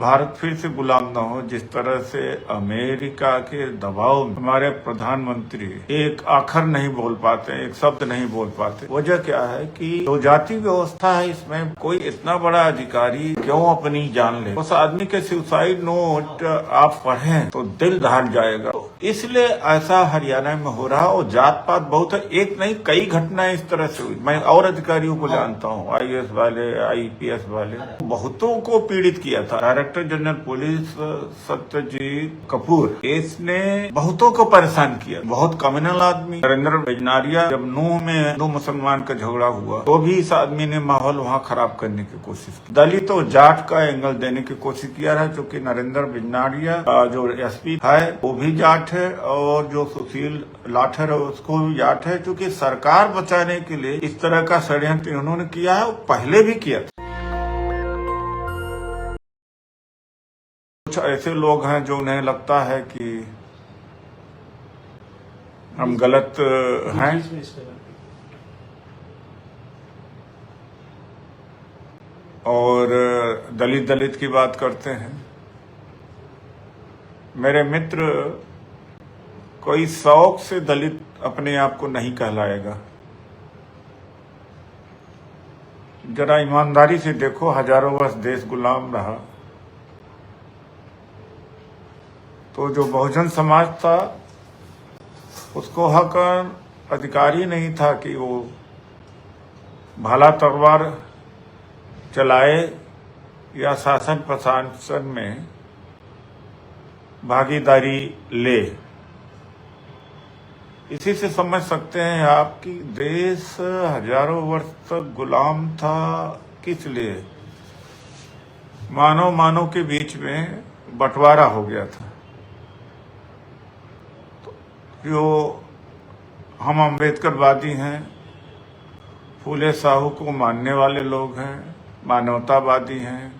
भारत फिर से गुलाम न हो। जिस तरह से अमेरिका के दबाव में हमारे प्रधानमंत्री एक आखर नहीं बोल पाते, एक शब्द नहीं बोल पाते। वजह क्या है कि जो जाति व्यवस्था है, इसमें कोई इतना बड़ा अधिकारी क्यों अपनी जान ले। उस आदमी के सुसाइड नोट आप पढ़ें तो दिल दहल जाएगा। तो इसलिए ऐसा हरियाणा में हो रहा। और जात पात बहुत है, एक नहीं कई घटनाएं इस तरह से हुई। मैं और अधिकारियों को जानता हूँ, IAS वाले, IPS वाले, बहुतों को पीड़ित किया था। Director general police Satyajit Kapoor, इसने बहुतों को परेशान किया। बहुत कम्युनल आदमी। नरेंद्र बिजनारिया, जब नूह में हिंदू मुसलमान का झगड़ा हुआ तो भी इस आदमी ने माहौल वहाँ खराब करने की कोशिश की। दलित और जाट का एंगल देने की कोशिश किया है, क्योंकि नरेंद्र बिजनारिया जो SP है वो भी जाट है, और जो सुशील लाठर है उसको भी जाट है। क्योंकि सरकार बचाने के लिए इस तरह का षड्यंत्र उन्होंने किया है, पहले भी किया था। कुछ ऐसे लोग हैं जो उन्हें लगता है कि हम गलत हैं, और दलित की बात करते हैं। मेरे मित्र, कोई शौक से दलित अपने आप को नहीं कहलाएगा। जरा ईमानदारी से देखो, हजारों वर्ष देश गुलाम रहा, तो जो बहुजन समाज था उसको हक अधिकार ही नहीं था कि वो भाला तलवार चलाए या शासन प्रशासन में भागीदारी ले। इसी से समझ सकते हैं आप कि देश हजारों वर्ष तक गुलाम था। किस लिए? मानव के बीच में बंटवारा हो गया था। जो हम अम्बेडकरवादी हैं, फूले साहू को मानने वाले लोग हैं, मानवतावादी हैं,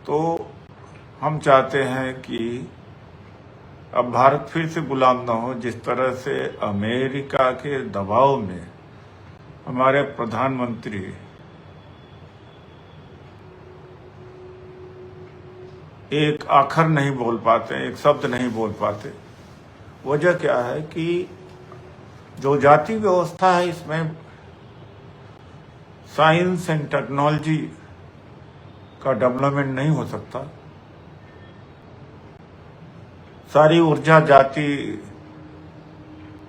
तो हम चाहते हैं कि अब भारत फिर से गुलाम न हो। जिस तरह से अमेरिका के दबाव में हमारे प्रधानमंत्री एक आखर नहीं बोल पाते, एक शब्द नहीं बोल पाते। वजह क्या है कि जो जाति व्यवस्था है, इसमें साइंस एंड टेक्नोलॉजी का डेवलपमेंट नहीं हो सकता। सारी ऊर्जा जाति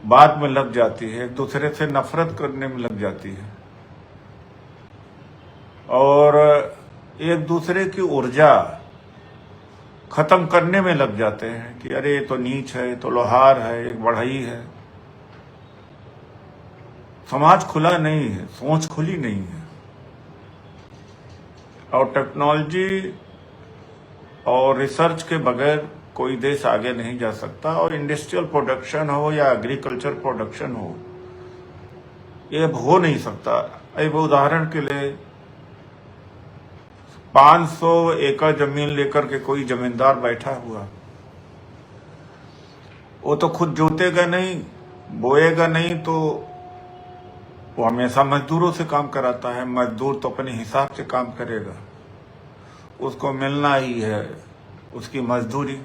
बाद में लग जाती है, एक दूसरे से नफरत करने में लग जाती है, और एक दूसरे की ऊर्जा खत्म करने में लग जाते हैं कि अरे ये तो नीच है, ये तो लोहार है, एक बढ़ई है। समाज खुला नहीं है, सोच खुली नहीं है, और टेक्नोलॉजी और रिसर्च के बगैर कोई देश आगे नहीं जा सकता। और इंडस्ट्रियल प्रोडक्शन हो या एग्रीकल्चर प्रोडक्शन हो, ये हो नहीं सकता। अब उदाहरण के लिए 500 एकड़ जमीन लेकर के कोई जमींदार बैठा हुआ, वो तो खुद जोतेगा नहीं, बोएगा नहीं, तो वो हमेशा मजदूरों से काम कराता है। मजदूर तो अपने हिसाब से काम करेगा, उसको मिलना ही है उसकी मजदूरी।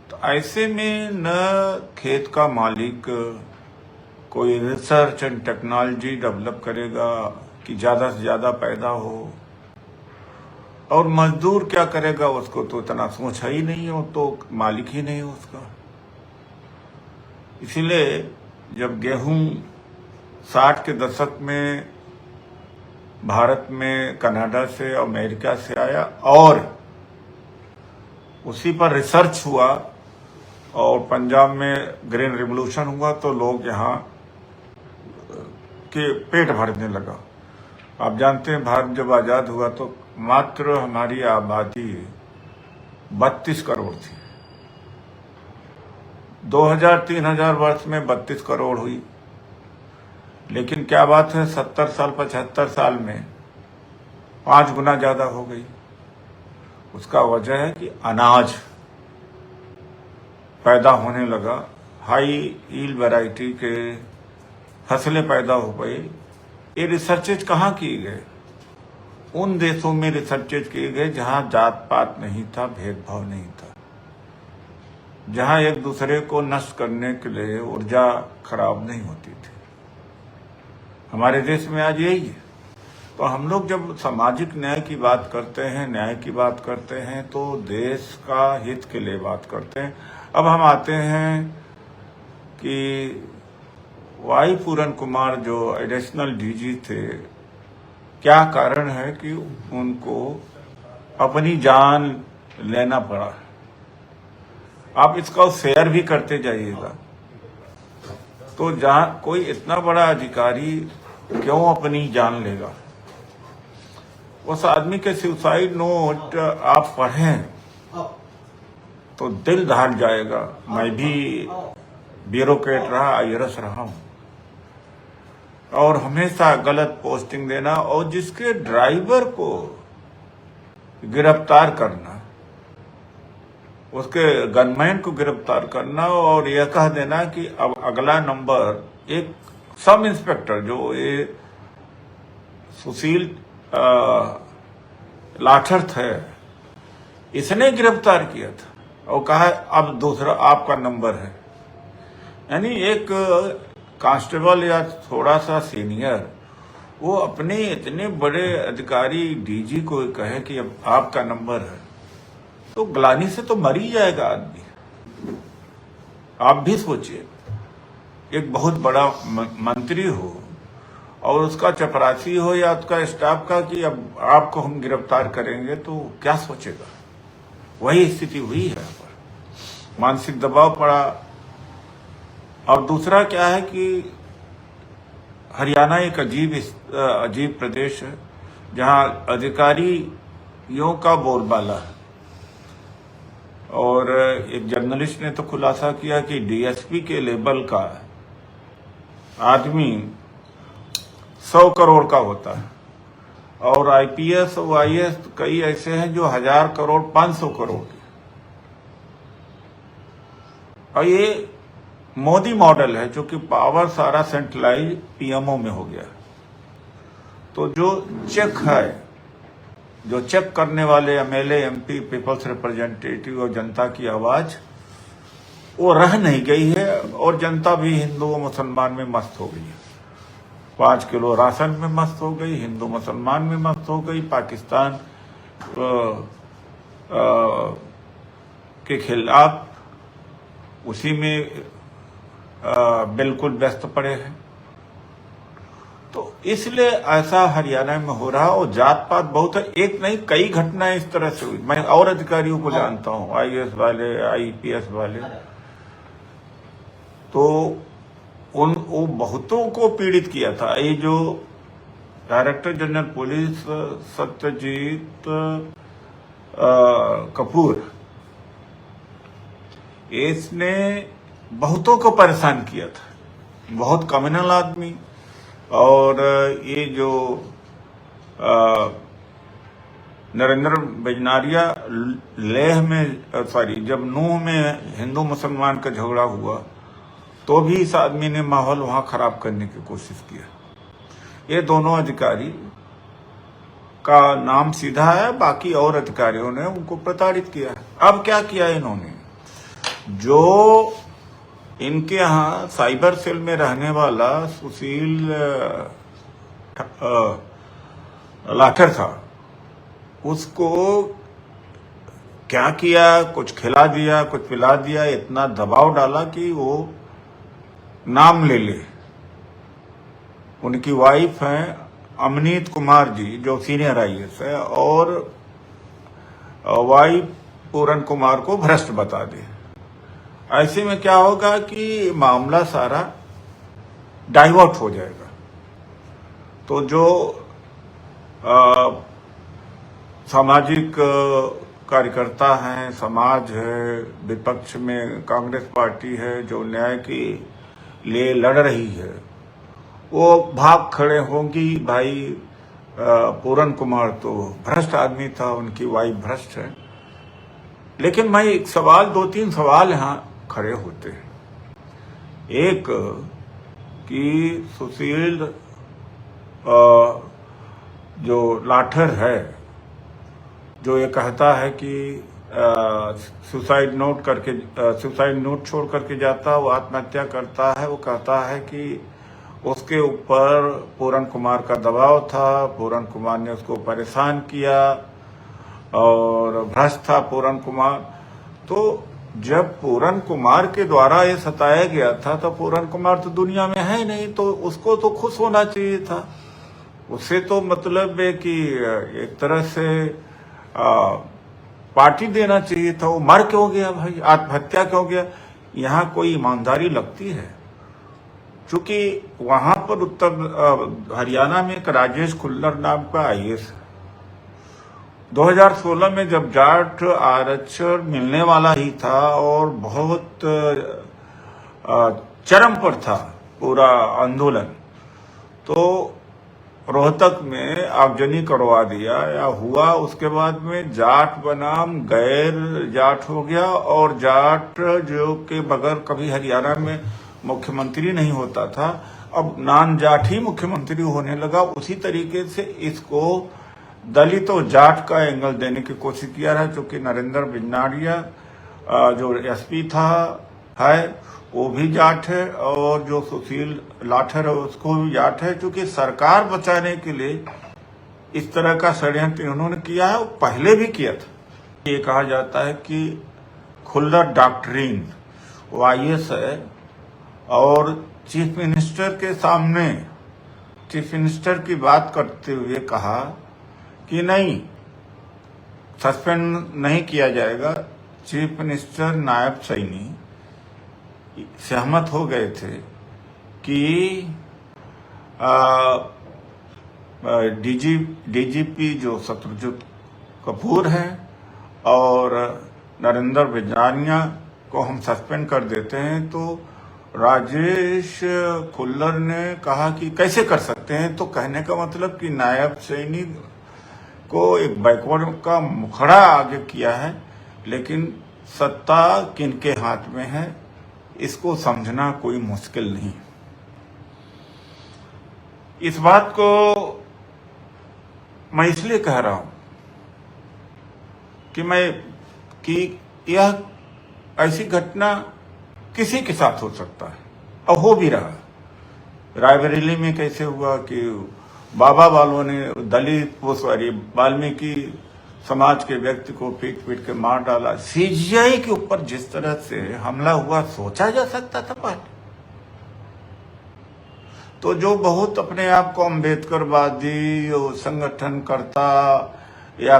तो ऐसे में न खेत का मालिक कोई रिसर्च एंड टेक्नोलॉजी डेवलप करेगा कि ज्यादा से ज्यादा पैदा हो, और मजदूर क्या करेगा, उसको तो इतना सोचा ही नहीं हो, तो मालिक ही नहीं हो उसका। इसीलिए जब गेहूं 60 के दशक में भारत में कनाडा से, अमेरिका से आया, और उसी पर रिसर्च हुआ, और पंजाब में ग्रीन रिवॉल्यूशन हुआ, तो लोग यहाँ के पेट भरने लगा। आप जानते हैं, भारत जब आजाद हुआ तो मात्र हमारी आबादी 32 करोड़ थी। 2000-3000 वर्ष में 32 करोड़ हुई। लेकिन क्या बात है, 70 साल 75 साल में 5 गुना ज्यादा हो गई। उसका वजह है कि अनाज पैदा होने लगा, हाई यील्ड वैरायटी के फसलें पैदा हो गई। ये रिसर्चेज कहाँ की गए? उन देशों में रिसर्चेज किए गए जहां जात पात नहीं था, भेदभाव नहीं था, जहां एक दूसरे को नष्ट करने के लिए ऊर्जा खराब नहीं होती थी। हमारे देश में आज यही है। तो हम लोग जब सामाजिक न्याय की बात करते हैं, न्याय की बात करते हैं, तो देश का हित के लिए बात करते हैं। अब हम आते हैं कि वाई पूरन कुमार जो एडिशनल डीजी थे, क्या कारण है कि उनको अपनी जान लेना पड़ा? आप इसका शेयर भी करते जाइएगा। तो जहां कोई इतना बड़ा अधिकारी क्यों अपनी जान लेगा? उस आदमी के सुसाइड नोट आप पढ़ें तो दिल दहल जाएगा। मैं भी ब्यूरोक्रेट रहा, आईआरएस रहा हूं, और हमेशा गलत पोस्टिंग देना और जिसके ड्राइवर को गिरफ्तार करना, उसके गनमैन को गिरफ्तार करना और यह कह देना कि अब अगला नंबर एक सब इंस्पेक्टर जो ये सुशील लाठर थे, इसने गिरफ्तार किया था और कहा अब दूसरा आपका नंबर है। यानी एक कांस्टेबल या थोड़ा सा सीनियर वो अपने इतने बड़े अधिकारी डीजी को कहे कि अब आपका नंबर है, तो ग्लानि से तो मर ही जाएगा आदमी। आप भी सोचिए, एक बहुत बड़ा मंत्री हो और उसका चपरासी हो या उसका स्टाफ का कि अब आपको हम गिरफ्तार करेंगे, तो क्या सोचेगा? वही स्थिति हुई है यहाँ पर, मानसिक दबाव पड़ा। और दूसरा क्या है कि हरियाणा एक अजीब प्रदेश है जहां अधिकारियों का बोलबाला है। और एक जर्नलिस्ट ने तो खुलासा किया कि डीएसपी के लेवल का आदमी 100 करोड़ का होता है और आईपीएस और आईएएस कई ऐसे हैं जो 1000 करोड़ 500 करोड़ के। और ये मोदी मॉडल है, जो कि पावर सारा सेंट्रलाइज पीएमओ में हो गया। तो जो चेक है, जो चेक करने वाले एमएलए, एमपी, पीपल्स रिप्रेजेंटेटिव और जनता की आवाज, वो रह नहीं गई है और जनता भी हिंदू और मुसलमान में मस्त हो गई है। 5 किलो राशन में मस्त हो गई, हिंदू मुसलमान में मस्त हो गई, पाकिस्तान के खिलाफ उसी में बिल्कुल व्यस्त पड़े हैं। तो इसलिए ऐसा हरियाणा में हो रहा। और जात पात बहुत है, एक नहीं कई घटनाएं इस तरह से हुई। मैं और अधिकारियों को जानता हूं, आईएएस वाले, आईपीएस वाले, तो वो बहुतों को पीड़ित किया था। ये जो director general police Satyajit Kapoor, इसने बहुतों को परेशान किया था, बहुत कम्युनल आदमी। और ये जो नरेंद्र बिजनारिया लेह में, जब नूह में हिंदू मुसलमान का झगड़ा हुआ तो भी इस आदमी ने माहौल वहां खराब करने की कोशिश किया। ये दोनों अधिकारी का नाम सीधा है, बाकी और अधिकारियों ने उनको प्रताड़ित किया। अब क्या किया इन्होंने, जो इनके यहाँ साइबर सेल में रहने वाला सुशील लाठर था, उसको क्या किया, कुछ खिला दिया, कुछ पिला दिया, इतना दबाव डाला कि वो नाम ले ले। उनकी वाइफ है अमनीत कुमार जी, जो सीनियर आईएएस है, और वाई पूरन कुमार को भ्रष्ट बता दे। ऐसे में क्या होगा कि मामला सारा डाइवर्ट हो जाएगा। तो जो सामाजिक कार्यकर्ता हैं, समाज है, विपक्ष में कांग्रेस पार्टी है जो न्याय के लिए लड़ रही है, वो भाग खड़े होंगी। भाई पूरन कुमार तो भ्रष्ट आदमी था, उनकी वाइफ भ्रष्ट है। लेकिन मैं एक सवाल, 2-3 सवाल यहाँ खड़े होते हैं। एक कि सुशील जो लाठर है, जो ये कहता है कि सुसाइड नोट छोड़ करके जाता, वो आत्महत्या करता है। वो कहता है कि उसके ऊपर पूरन कुमार का दबाव था, पूरन कुमार ने उसको परेशान किया और भ्रष्ट था पूरन कुमार। तो जब पूरन कुमार के द्वारा ये सताया गया था तो पूरन कुमार तो दुनिया में है नहीं, तो उसको तो खुश होना चाहिए था। उससे तो मतलब है कि एक तरह से पार्टी देना चाहिए था। वो मर क्यों गया भाई, आत्महत्या क्यों गया? यहाँ कोई ईमानदारी लगती है? चूंकि वहां पर हरियाणा में एक राजेश खुल्लर नाम का IAS है। 2016 में जब जाट आरक्षण मिलने वाला ही था और बहुत चरम पर था पूरा आंदोलन, तो रोहतक में आगजनी करवा दिया या हुआ। उसके बाद में जाट बनाम गैर जाट हो गया और जाट जो के बगैर कभी हरियाणा में मुख्यमंत्री नहीं होता था, अब नॉन जाट ही मुख्यमंत्री होने लगा। उसी तरीके से इसको दलित और जाट का एंगल देने की कोशिश किया है। चूंकि नरेंद्र बिजनाड़िया जो SP था है वो भी जाट है और जो सुशील लाठर है उसको भी जाट है। चूंकि सरकार बचाने के लिए इस तरह का षड्यंत्र उन्होंने किया है, वो पहले भी किया था। ये कहा जाता है कि खुल्लर डॉक्ट्रिन, वो IAS है और चीफ मिनिस्टर के सामने चीफ मिनिस्टर की बात करते हुए कहा कि नहीं, सस्पेंड नहीं किया जाएगा। चीफ मिनिस्टर नायब सैनी सहमत हो गए थे कि DGP जो शत्रुजीत कपूर है और नरेंद्र बिजनाड़िया को हम सस्पेंड कर देते हैं। तो राजेश खुल्लर ने कहा कि कैसे कर सकते हैं? तो कहने का मतलब कि नायब सैनी को एक बैकवर्ड का मुखड़ा आगे किया है, लेकिन सत्ता किनके हाथ में है इसको समझना कोई मुश्किल नहीं। इस बात को मैं इसलिए कह रहा हूं कि यह ऐसी घटना किसी के साथ हो सकता है और हो भी रहा। रायबरेली में कैसे हुआ कि बाबा वालों ने वाल्मीकि समाज के व्यक्ति को पीट के मार डाला। CGI के ऊपर जिस तरह से हमला हुआ सोचा जा सकता था पहले? तो जो बहुत अपने आप को अम्बेडकरवादी संगठन करता या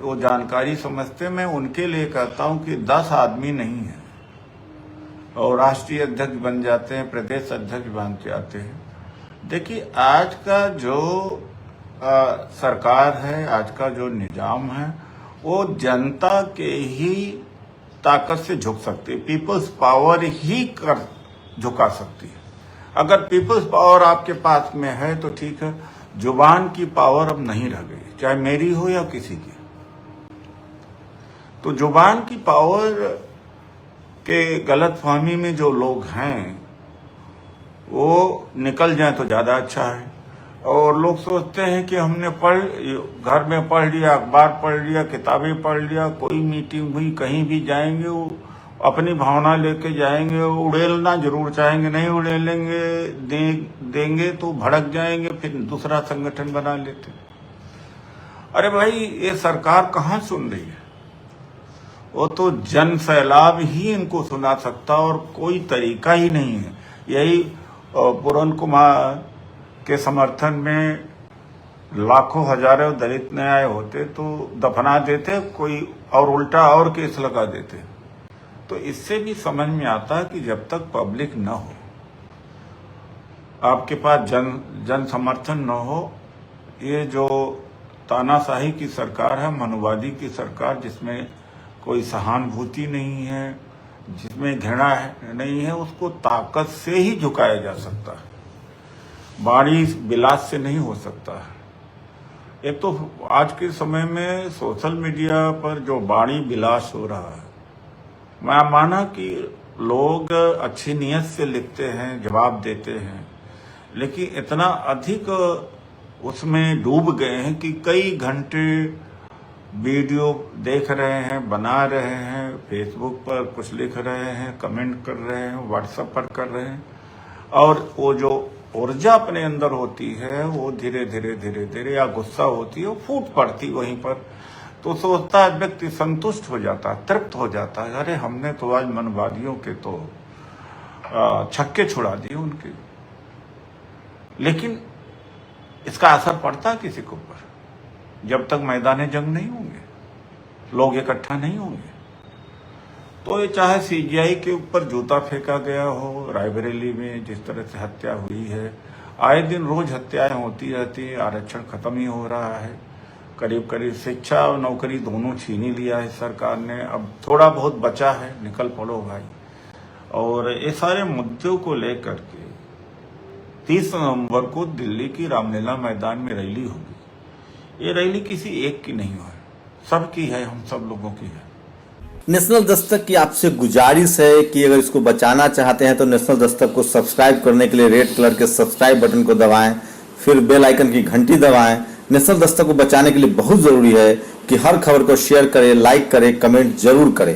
वो जानकारी समझते, मैं उनके लिए कहता हूं कि 10 आदमी नहीं है और राष्ट्रीय अध्यक्ष बन जाते हैं, प्रदेश अध्यक्ष बन जाते हैं। देखिए, आज का जो सरकार है, आज का जो निजाम है, वो जनता के ही ताकत से झुक सकती है। पीपल्स पावर ही कर झुका सकती है। अगर पीपल्स पावर आपके पास में है तो ठीक है, जुबान की पावर अब नहीं रह गई, चाहे मेरी हो या किसी की। तो जुबान की पावर के गलतफहमी में जो लोग हैं वो निकल जाए तो ज्यादा अच्छा है। और लोग सोचते हैं कि हमने घर में पढ़ लिया, अखबार पढ़ लिया, किताबें पढ़ लिया, कोई मीटिंग हुई, कहीं भी जाएंगे वो अपनी भावना लेके जाएंगे, उड़ेलना जरूर चाहेंगे, नहीं उड़ेलेंगे देंगे तो भड़क जाएंगे, फिर दूसरा संगठन बना लेते। अरे भाई, ये सरकार कहाँ सुन रही है? वो तो जन सैलाब ही इनको सुना सकता और कोई तरीका ही नहीं है। यही पूरन कुमार के समर्थन में लाखों हजारों दलित न आए होते तो दफना देते कोई और उल्टा और केस लगा देते। तो इससे भी समझ में आता है कि जब तक पब्लिक न हो, आपके पास जन समर्थन न हो, ये जो तानाशाही की सरकार है, मनुवादी की सरकार, जिसमें कोई सहानुभूति नहीं है, जिसमें घृणा नहीं है, उसको ताकत से ही झुकाया जा सकता है, वाणी विलास से नहीं हो सकता है। एक तो आज के समय में सोशल मीडिया पर जो वाणी विलास हो रहा है, मैं माना कि लोग अच्छी नीयत से लिखते हैं, जवाब देते हैं, लेकिन इतना अधिक उसमें डूब गए हैं कि कई घंटे वीडियो देख रहे हैं, बना रहे हैं, फेसबुक पर कुछ लिख रहे हैं, कमेंट कर रहे हैं, व्हाट्सएप पर कर रहे हैं, और वो जो ऊर्जा अपने अंदर होती है वो धीरे धीरे या गुस्सा होती है वो फूट पड़ती वहीं पर। तो सोचता है व्यक्ति, संतुष्ट हो जाता है, तृप्त हो जाता है, अरे हमने तो आज मनवादियों के तो छक्के छुड़ा दिए उनके। लेकिन इसका असर पड़ता किसी के ऊपर जब तक मैदान जंग नहीं होंगे, लोग इकट्ठा नहीं होंगे। तो ये चाहे सीजीआई के ऊपर जूता फेंका गया हो, रायबरेली में जिस तरह से हत्या हुई है, आए दिन रोज हत्याएं होती रहती है, आरक्षण खत्म ही हो रहा है, करीब करीब शिक्षा और नौकरी दोनों छीन ही लिया है सरकार ने, अब थोड़ा बहुत बचा है, निकल पड़ो भाई। और ये सारे मुद्दों को लेकर के 30 नवंबर को दिल्ली की रामलीला मैदान में रैली होगी। ये रैली किसी एक की नहीं है, सबकी है, हम सब लोगों की है। नेशनल दस्तक की आपसे गुजारिश है कि अगर इसको बचाना चाहते हैं तो नेशनल दस्तक को सब्सक्राइब करने के लिए रेड कलर के सब्सक्राइब बटन को दबाएं, फिर बेल आइकन की घंटी दबाएं। नेशनल दस्तक को बचाने के लिए बहुत जरूरी है कि हर खबर को शेयर करें, लाइक करें, कमेंट जरूर करें।